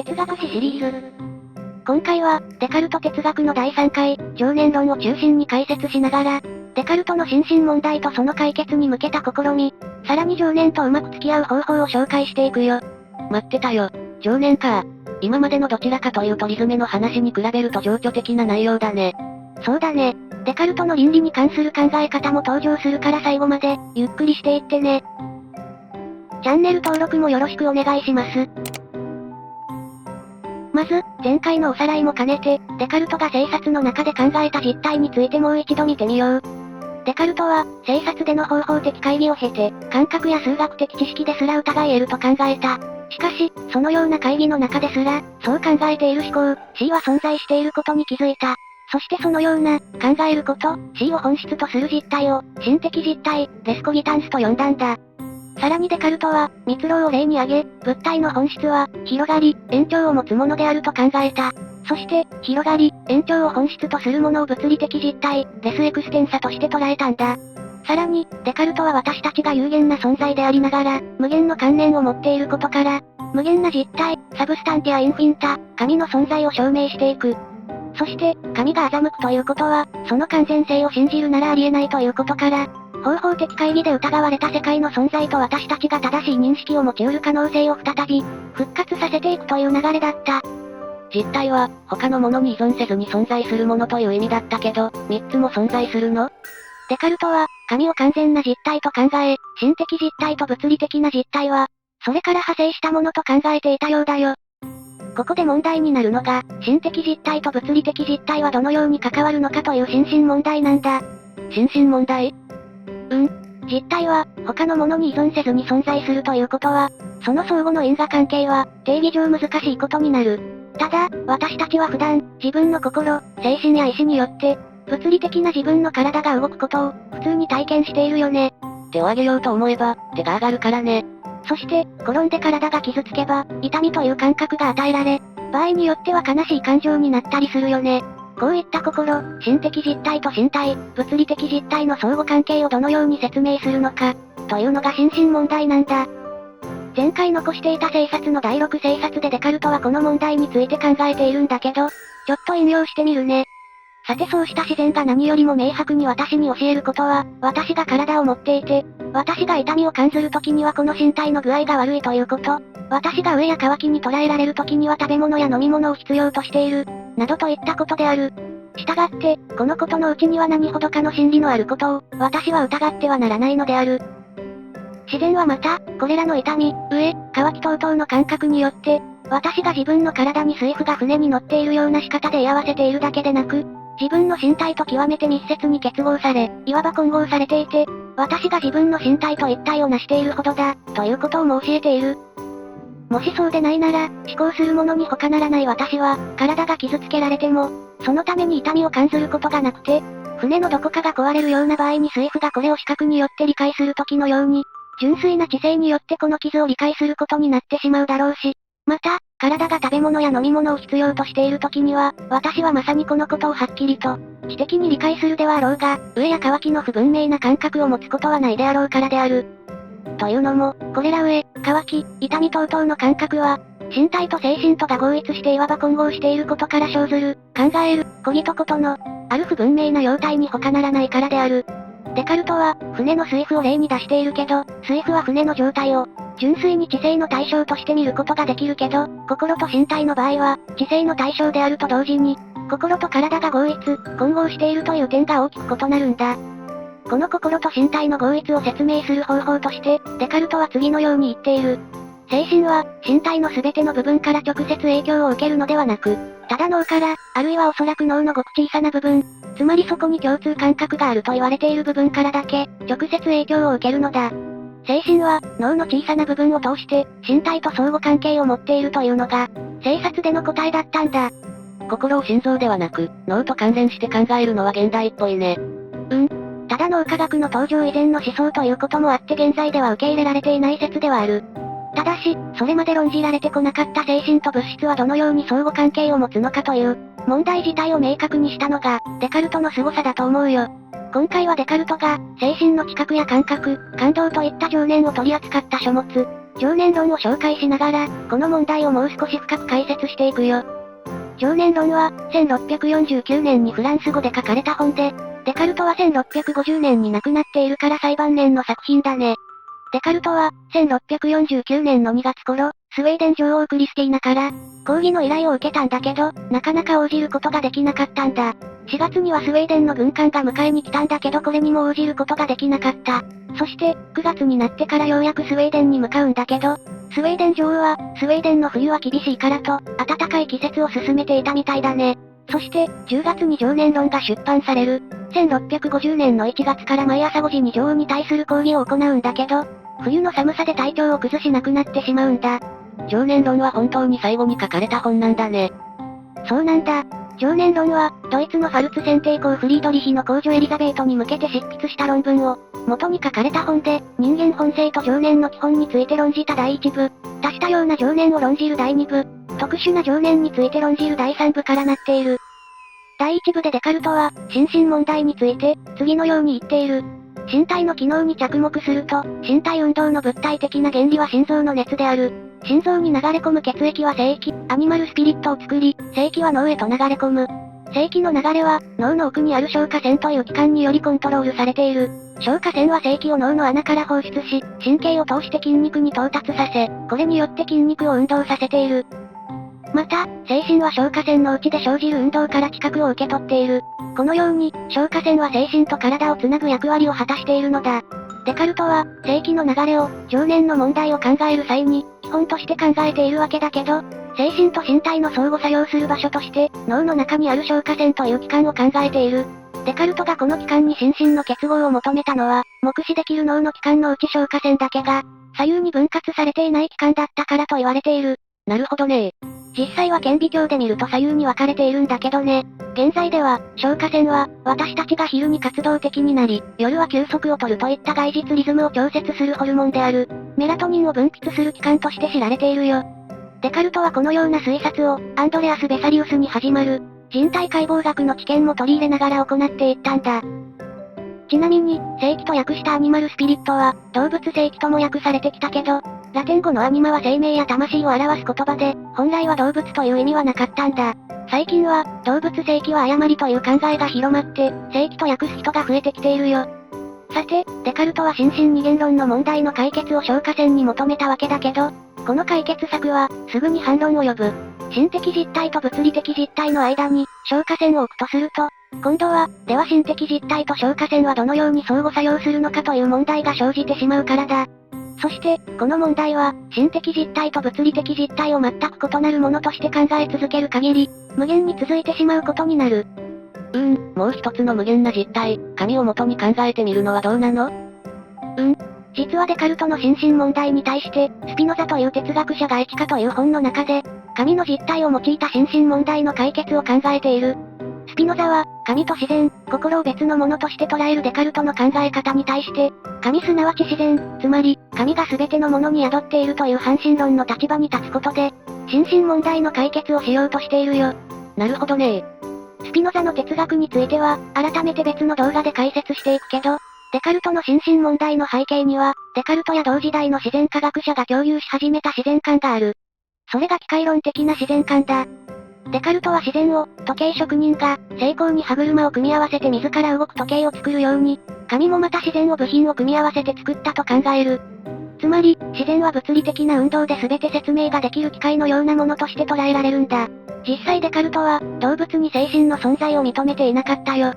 哲学史シリーズ。今回は、デカルト哲学の第3回、情念論を中心に解説しながら、デカルトの心身問題とその解決に向けた試み、さらに情念とうまく付き合う方法を紹介していくよ。待ってたよ。情念か。今までのどちらかというとリズメの話に比べると情緒的な内容だね。そうだね。デカルトの倫理に関する考え方も登場するから最後まで、ゆっくりしていってね。チャンネル登録もよろしくお願いします。まず、前回のおさらいも兼ねて、デカルトが生殺の中で考えた実態についてもう一度見てみよう。デカルトは、生殺での方法的会議を経て、感覚や数学的知識ですら疑えると考えた。しかし、そのような会議の中ですら、そう考えている思考、C は存在していることに気づいた。そしてそのような、考えること、C を本質とする実態を、心的実態、レスコギタンスと呼んだんだ。さらにデカルトは、蜜蝋を例に挙げ、物体の本質は、広がり、延長を持つものであると考えた。そして、広がり、延長を本質とするものを物理的実体、レスエクステンサとして捉えたんだ。さらに、デカルトは私たちが有限な存在でありながら、無限の観念を持っていることから、無限な実体、サブスタンティア・インフィンタ、神の存在を証明していく。そして、神が欺くということは、その完全性を信じるならありえないということから、方法的会議で疑われた世界の存在と私たちが正しい認識を持ち得る可能性を再び、復活させていくという流れだった。実体は、他のものに依存せずに存在するものという意味だったけど、3つも存在するの？デカルトは、神を完全な実体と考え、心的実体と物理的な実体は、それから派生したものと考えていたようだよ。ここで問題になるのが、心的実体と物理的実体はどのように関わるのかという心身問題なんだ。心身問題？実体は、他のものに依存せずに存在するということは、その相互の因果関係は、定義上難しいことになる。ただ、私たちは普段、自分の心、精神や意志によって、物理的な自分の体が動くことを、普通に体験しているよね。手を挙げようと思えば、手が上がるからね。そして、転んで体が傷つけば、痛みという感覚が与えられ、場合によっては悲しい感情になったりするよね。こういった心、心的実体と身体、物理的実体の相互関係をどのように説明するのか、というのが心身問題なんだ。前回残していた生殺の第6生殺でデカルトはこの問題について考えているんだけど、ちょっと引用してみるね。さてそうした自然が何よりも明白に私に教えることは、私が体を持っていて、私が痛みを感じる時にはこの身体の具合が悪いということ、私が飢えや渇きに捉えられる時には食べ物や飲み物を必要としている、などといったことである。したがって、このことのうちには何ほどかの真理のあることを、私は疑ってはならないのである。自然はまた、これらの痛み、飢え、渇き等々の感覚によって、私が自分の体に水夫が船に乗っているような仕方で居合わせているだけでなく、自分の身体と極めて密接に結合され、いわば混合されていて、私が自分の身体と一体を成しているほどだ、ということを申し得ている。もしそうでないなら、思考するものに他ならない私は、体が傷つけられても、そのために痛みを感じることがなくて、船のどこかが壊れるような場合に水夫がこれを視覚によって理解する時のように、純粋な知性によってこの傷を理解することになってしまうだろうし、また、体が食べ物や飲み物を必要としている時には、私はまさにこのことをはっきりと、知的に理解するではあろうが、飢えや渇きの不文明な感覚を持つことはないであろうからである。というのも、これら飢え、渇き、痛み等々の感覚は、身体と精神とが合一していわば混合していることから生ずる、考える、こぎとことの、ある不文明な様態に他ならないからである。デカルトは、船の水夫を例に出しているけど、水夫は船の状態を、純粋に知性の対象として見ることができるけど、心と身体の場合は、知性の対象であると同時に、心と体が合一、混合しているという点が大きく異なるんだ。この心と身体の合一を説明する方法として、デカルトは次のように言っている。精神は、身体の全ての部分から直接影響を受けるのではなく、ただ脳から、あるいはおそらく脳のごく小さな部分、つまりそこに共通感覚があると言われている部分からだけ、直接影響を受けるのだ。精神は、脳の小さな部分を通して、身体と相互関係を持っているというのが、生殺での答えだったんだ。心を心臓ではなく、脳と関連して考えるのは現代っぽいね。ただ脳科学の登場以前の思想ということもあって現在では受け入れられていない説ではある。ただし、それまで論じられてこなかった精神と物質はどのように相互関係を持つのかという、問題自体を明確にしたのが、デカルトの凄さだと思うよ。今回はデカルトが、精神の知覚や感覚、感動といった情念を取り扱った書物、情念論を紹介しながら、この問題をもう少し深く解説していくよ。情念論は、1649年にフランス語で書かれた本で、デカルトは1650年に亡くなっているから最晩年の作品だね。デカルトは、1649年の2月頃、スウェーデン女王クリスティーナから、講義の依頼を受けたんだけど、なかなか応じることができなかったんだ。4月にはスウェーデンの軍艦が迎えに来たんだけどこれにも応じることができなかった。そして、9月になってからようやくスウェーデンに向かうんだけど、スウェーデン女王は、スウェーデンの冬は厳しいからと、暖かい季節を進めていたみたいだね。そして、10月に情念論が出版される。1650年の1月から毎朝5時に女王に対する講義を行うんだけど、冬の寒さで体調を崩しなくなってしまうんだ。情念論は本当に最後に書かれた本なんだね。そうなんだ。情念論は、ドイツのファルツ選定公フリードリヒの公女エリザベートに向けて執筆した論文を、元に書かれた本で、人間本性と情念の基本について論じた第1部、多種多様な情念を論じる第2部、特殊な情念について論じる第3部からなっている。第1部でデカルトは、心身問題について、次のように言っている。身体の機能に着目すると、身体運動の物体的な原理は心臓の熱である。心臓に流れ込む血液は精液、アニマルスピリットを作り、精液は脳へと流れ込む。精液の流れは、脳の奥にある消化腺という器官によりコントロールされている。消化腺は精液を脳の穴から放出し、神経を通して筋肉に到達させ、これによって筋肉を運動させている。また、精神は消化腺の内で生じる運動から知覚を受け取っている。このように、消化腺は精神と体をつなぐ役割を果たしているのだ。デカルトは、精液の流れを、情念の問題を考える際に、基本として考えているわけだけど、精神と身体の相互作用する場所として、脳の中にある消化腺という器官を考えている。デカルトがこの器官に心身の結合を求めたのは、目視できる脳の器官のうち消化腺だけが、左右に分割されていない器官だったからと言われている。なるほどね。実際は顕微鏡で見ると左右に分かれているんだけどね。現在では、消化腺は、私たちが昼に活動的になり、夜は休息を取るといった外日リズムを調節するホルモンである、メラトニンを分泌する器官として知られているよ。デカルトはこのような推察を、アンドレアス・ベサリウスに始まる、人体解剖学の知見も取り入れながら行っていったんだ。ちなみに、正気と訳したアニマルスピリットは、動物正気とも訳されてきたけど、ラテン語のアニマは生命や魂を表す言葉で、本来は動物という意味はなかったんだ。最近は、動物正気は誤りという考えが広まって、正気と訳す人が増えてきているよ。さて、デカルトは心身二元論の問題の解決を消化腺に求めたわけだけど、この解決策は、すぐに反論を呼ぶ。心的実体と物理的実体の間に、消化腺を置くとすると、今度は、では心的実体と消化腺はどのように相互作用するのかという問題が生じてしまうからだ。そして、この問題は、心的実体と物理的実体を全く異なるものとして考え続ける限り、無限に続いてしまうことになる。もう一つの無限な実体、神を元に考えてみるのはどうなの？実はデカルトの心身問題に対して、スピノザという哲学者がエチカという本の中で、神の実体を用いた心身問題の解決を考えている。スピノザは、神と自然、心を別のものとして捉えるデカルトの考え方に対して、神すなわち自然、つまり、神が全てのものに宿っているという半身論の立場に立つことで、心身問題の解決をしようとしているよ。なるほどね。スピノザの哲学については、改めて別の動画で解説していくけど、デカルトの心身問題の背景には、デカルトや同時代の自然科学者が共有し始めた自然観がある。それが機械論的な自然観だ。デカルトは自然を、時計職人が、精巧に歯車を組み合わせて自ら動く時計を作るように、神もまた自然を部品を組み合わせて作ったと考える。つまり、自然は物理的な運動で全て説明ができる機械のようなものとして捉えられるんだ。実際デカルトは、動物に精神の存在を認めていなかったよ。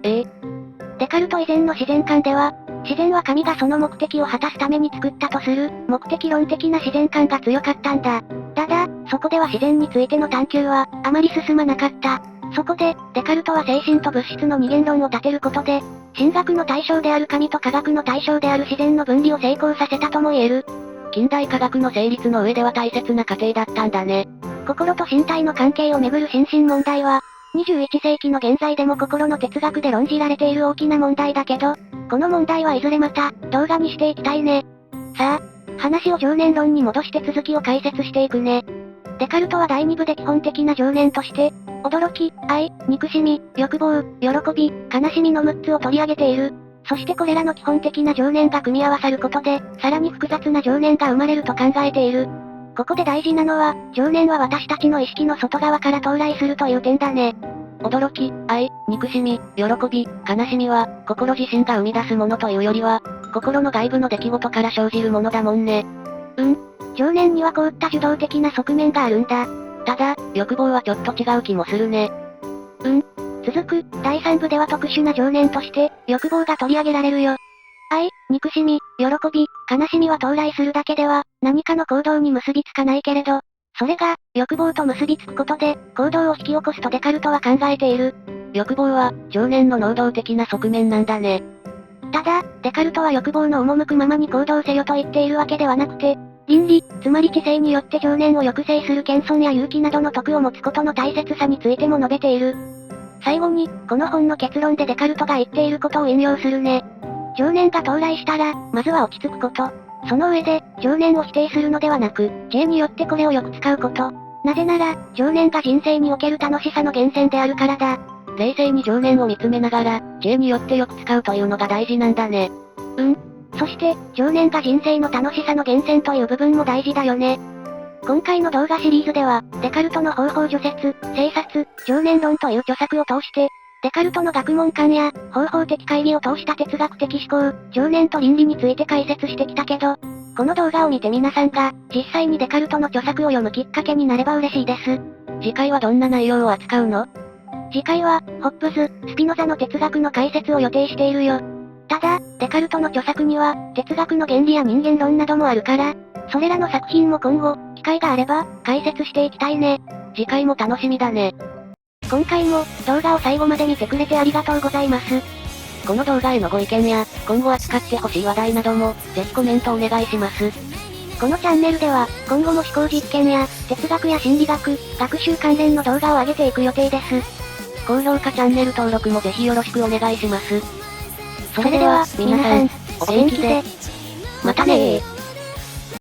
デカルト以前の自然観では、自然は神がその目的を果たすために作ったとする、目的論的な自然観が強かったんだ。ただ、そこでは自然についての探求は、あまり進まなかった。そこで、デカルトは精神と物質の二元論を立てることで、神学の対象である神と科学の対象である自然の分離を成功させたとも言える。近代科学の成立の上では大切な過程だったんだね。心と身体の関係をめぐる心身問題は、21世紀の現在でも心の哲学で論じられている大きな問題だけど、この問題はいずれまた、動画にしていきたいね。さあ、話を情念論に戻して続きを解説していくね。デカルトは第2部で基本的な情念として、驚き、愛、憎しみ、欲望、喜び、悲しみの6つを取り上げている。そしてこれらの基本的な情念が組み合わさることで、さらに複雑な情念が生まれると考えている。ここで大事なのは、情念は私たちの意識の外側から到来するという点だね。驚き、愛、憎しみ、喜び、悲しみは、心自身が生み出すものというよりは、心の外部の出来事から生じるものだもんね。情念にはこういった受動的な側面があるんだ。ただ、欲望はちょっと違う気もするね。続く、第3部では特殊な情念として、欲望が取り上げられるよ。愛、憎しみ、喜び、悲しみは到来するだけでは、何かの行動に結びつかないけれど、それが、欲望と結びつくことで、行動を引き起こすとデカルトは考えている。欲望は、情念の能動的な側面なんだね。ただ、デカルトは欲望の赴くままに行動せよと言っているわけではなくて、倫理、つまり知性によって情念を抑制する謙遜や勇気などの徳を持つことの大切さについても述べている。最後に、この本の結論でデカルトが言っていることを引用するね。情念が到来したら、まずは落ち着くこと。その上で、情念を否定するのではなく、知恵によってこれをよく使うこと。なぜなら、情念が人生における楽しさの源泉であるからだ。冷静に情念を見つめながら、知恵によってよく使うというのが大事なんだね。そして、情念が人生の楽しさの源泉という部分も大事だよね。今回の動画シリーズでは、デカルトの方法除説、生殺、情念論という著作を通して、デカルトの学問観や、方法的会議を通した哲学的思考、情念と倫理について解説してきたけど、この動画を見て皆さんが、実際にデカルトの著作を読むきっかけになれば嬉しいです。次回はどんな内容を扱うの？次回は、ホップズ、スピノザの哲学の解説を予定しているよ。ただ、デカルトの著作には、哲学の原理や人間論などもあるから、それらの作品も今後、機会があれば、解説していきたいね。次回も楽しみだね。今回も、動画を最後まで見てくれてありがとうございます。この動画へのご意見や、今後扱ってほしい話題なども、ぜひコメントお願いします。このチャンネルでは、今後も思考実験や、哲学や心理学、学習関連の動画を上げていく予定です。高評価チャンネル登録もぜひよろしくお願いします。それでは、皆さん、お元気で。またねー。